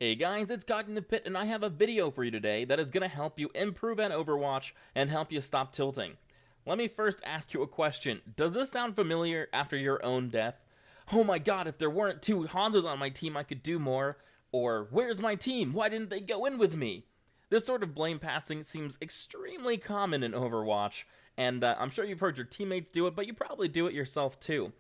Hey guys, it's CognitivePit and I have a video for you today that is going to help you improve at Overwatch and help you stop tilting. Let me first ask you a question. Does this sound familiar after your own death? Oh my god, if there weren't two Hanzos on my team I could do more. Or, where's my team? Why didn't they go in with me? This sort of blame passing seems extremely common in Overwatch, and I'm sure you've heard your teammates do it, but you probably do it yourself too.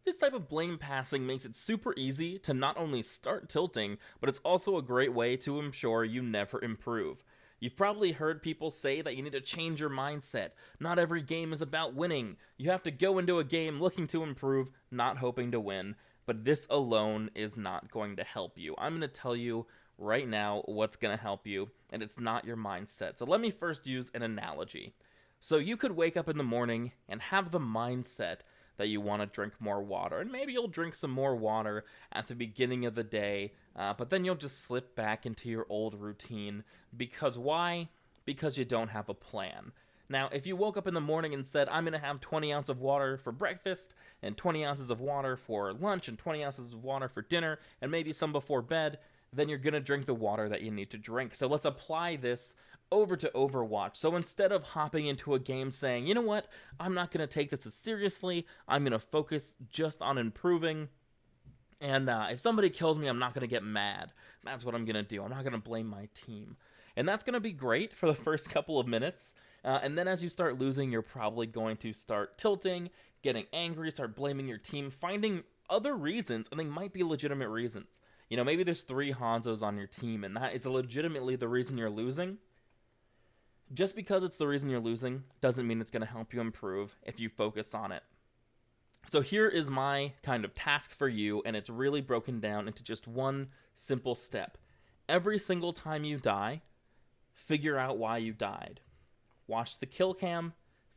This type of blame passing makes it super easy to not only start tilting, but it's also a great way to ensure you never improve. You've probably heard people say that you need to change your mindset. Not every game is about winning. You have to go into a game looking to improve, not hoping to win. But this alone is not going to help you. I'm going to tell you right now what's going to help you, and it's not your mindset. So let me first use an analogy. So you could wake up in the morning and have the mindset that you want to drink more water, and maybe you'll drink some more water at the beginning of the day, but then you'll just slip back into your old routine. Because why? Because you don't have a plan. Now, if you woke up in the morning and said, I'm going to have 20 ounces of water for breakfast, and 20 ounces of water for lunch, and 20 ounces of water for dinner, and maybe some before bed, then you're going to drink the water that you need to drink. So let's apply this over to Overwatch. So instead of hopping into a game saying, you know what, I'm not going to take this as seriously, I'm going to focus just on improving, and if somebody kills me, I'm not going to get mad. That's what I'm going to do. I'm not going to blame my team. And that's going to be great for the first couple of minutes, and then as you start losing, you're probably going to start tilting, getting angry, start blaming your team, finding other reasons, and they might be legitimate reasons. You know, maybe there's 3 Hanzos on your team, and that is legitimately the reason you're losing. Just because it's the reason you're losing doesn't mean it's going to help you improve if you focus on it. So here is my kind of task for you, and it's really broken down into just one simple step. Every single time you die, figure out why you died. Watch the kill cam,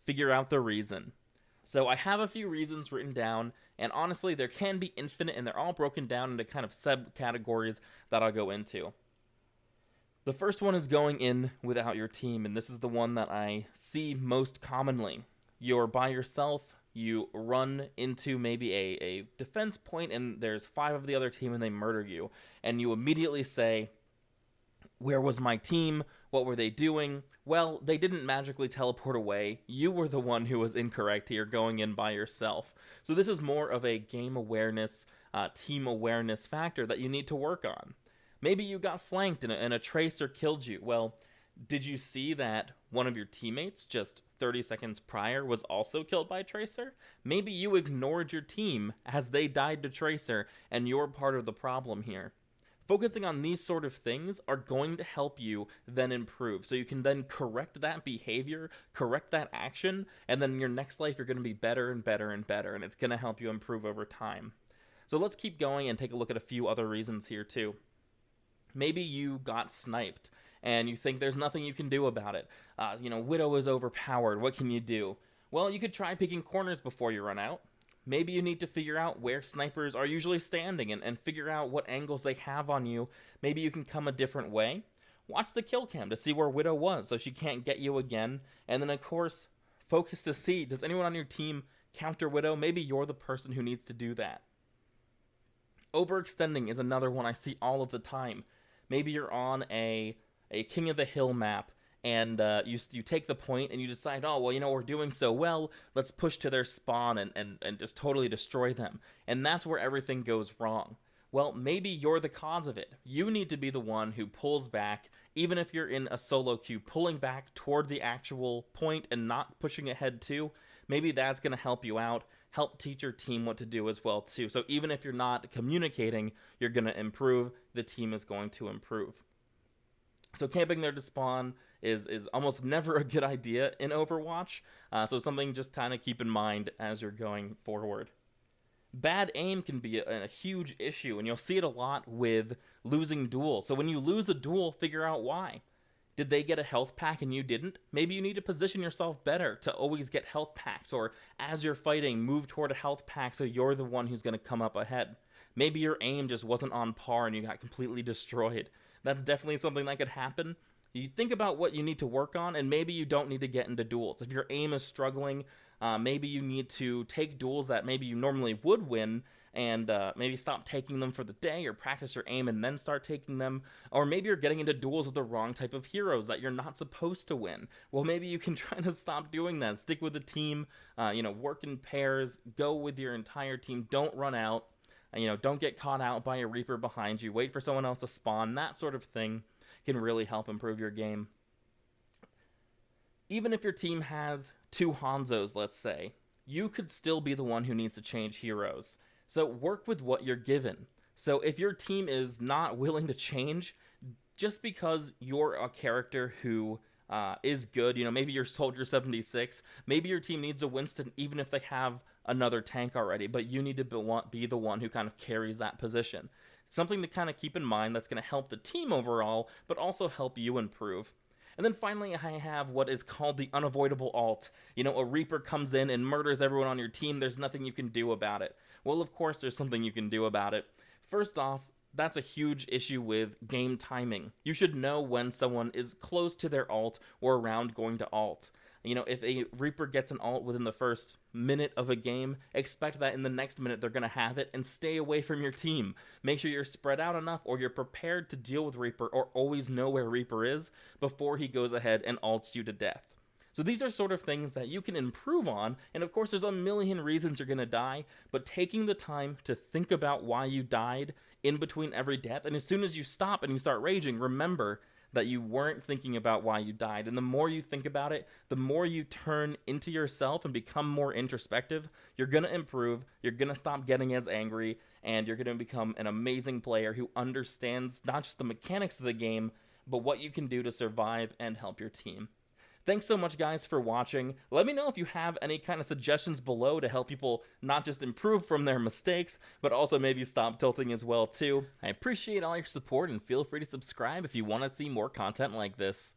figure out the reason. So I have a few reasons written down, and honestly, there can be infinite, and they're all broken down into kind of subcategories that I'll go into. The first one is going in without your team, and this is the one that I see most commonly. You're by yourself, you run into maybe a defense point, and there's 5 of the other team, and they murder you. And you immediately say, where was my team? What were they doing? Well, they didn't magically teleport away. You were the one who was incorrect here, going in by yourself. So this is more of a game awareness, team awareness factor that you need to work on. Maybe you got flanked and a tracer killed you. Well, did you see that one of your teammates just 30 seconds prior was also killed by a tracer? Maybe you ignored your team as they died to tracer, and you're part of the problem here. Focusing on these sort of things are going to help you then improve. So you can then correct that behavior, correct that action, and then in your next life you're going to be better and better and better, and it's going to help you improve over time. So let's keep going and take a look at a few other reasons here too. Maybe you got sniped and you think there's nothing you can do about it. Widow is overpowered. What can you do? Well, you could try picking corners before you run out. Maybe you need to figure out where snipers are usually standing and figure out what angles they have on you. Maybe you can come a different way. Watch the kill cam to see where Widow was so she can't get you again. And then, of course, focus to see, does anyone on your team counter Widow? Maybe you're the person who needs to do that. Overextending is another one I see all of the time. Maybe you're on a King of the Hill map, and you take the point and you decide, oh, well, we're doing so well, let's push to their spawn and just totally destroy them. And that's where everything goes wrong. Well, maybe you're the cause of it. You need to be the one who pulls back, even if you're in a solo queue, pulling back toward the actual point and not pushing ahead too. Maybe that's going to help you out, help teach your team what to do as well too. So even if you're not communicating, you're going to improve, the team is going to improve. So camping there to spawn is almost never a good idea in Overwatch, so something just kind of keep in mind as you're going forward. Bad aim can be a huge issue, and you'll see it a lot with losing duels. So when you lose a duel, figure out why. Did they get a health pack and you didn't? Maybe you need to position yourself better to always get health packs, or as you're fighting, move toward a health pack so you're the one who's going to come up ahead. Maybe your aim just wasn't on par and you got completely destroyed. That's definitely something that could happen. You think about what you need to work on, and maybe you don't need to get into duels. If your aim is struggling, maybe you need to take duels that maybe you normally would win and maybe stop taking them for the day, or practice your aim and then start taking them. Or maybe you're getting into duels with the wrong type of heroes that you're not supposed to win. Well, maybe you can try to stop doing that. Stick with the team, work in pairs, go with your entire team, don't run out. Don't get caught out by a Reaper behind you. Wait for someone else to spawn. That sort of thing can really help improve your game. Even if your team has 2 Hanzos, let's say, you could still be the one who needs to change heroes. So work with what you're given. So if your team is not willing to change, just because you're a character who is good, maybe you're Soldier 76, maybe your team needs a Winston even if they have another tank already, but you need to be the one who kind of carries that position. Something to kind of keep in mind that's going to help the team overall, but also help you improve. And then finally, I have what is called the unavoidable ult. A Reaper comes in and murders everyone on your team. There's nothing you can do about it. Well, of course, there's something you can do about it. First off, that's a huge issue with game timing. You should know when someone is close to their ult or around going to ult. If a Reaper gets an ult within the first minute of a game, expect that in the next minute they're going to have it, and stay away from your team. Make sure you're spread out enough, or you're prepared to deal with Reaper, or always know where Reaper is before he goes ahead and ults you to death. So these are sort of things that you can improve on, and of course there's a million reasons you're going to die, but taking the time to think about why you died in between every death, and as soon as you stop and you start raging, remember that you weren't thinking about why you died. And the more you think about it, the more you turn into yourself and become more introspective, you're going to improve, you're going to stop getting as angry, and you're going to become an amazing player who understands not just the mechanics of the game, but what you can do to survive and help your team. Thanks so much, guys, for watching. Let me know if you have any kind of suggestions below to help people not just improve from their mistakes, but also maybe stop tilting as well, too. I appreciate all your support, and feel free to subscribe if you want to see more content like this.